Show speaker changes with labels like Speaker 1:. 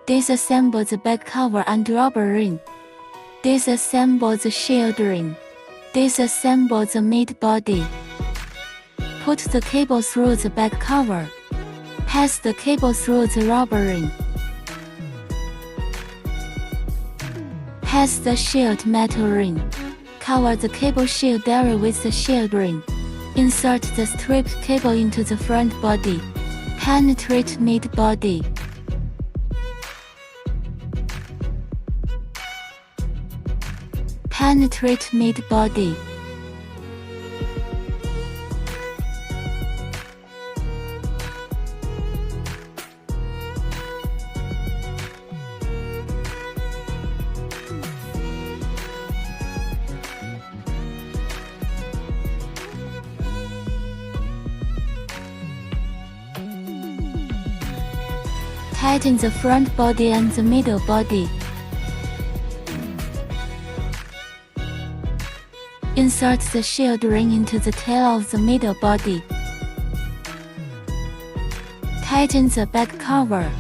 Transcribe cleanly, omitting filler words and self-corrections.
Speaker 1: Disassemble the back cover and rubber ring. Disassemble the shield ring. Disassemble the mid body. Put the cable through the back cover. Pass the cable through the rubber ring. Pass the shield metal ring. Cover the cable shield area with the shield ring. Insert the stripped cable into the front body. Penetrate mid body. Penetrate mid body. Tighten the front body and the middle body. Insert the shield ring into the tail of the middle body. Tighten the back cover.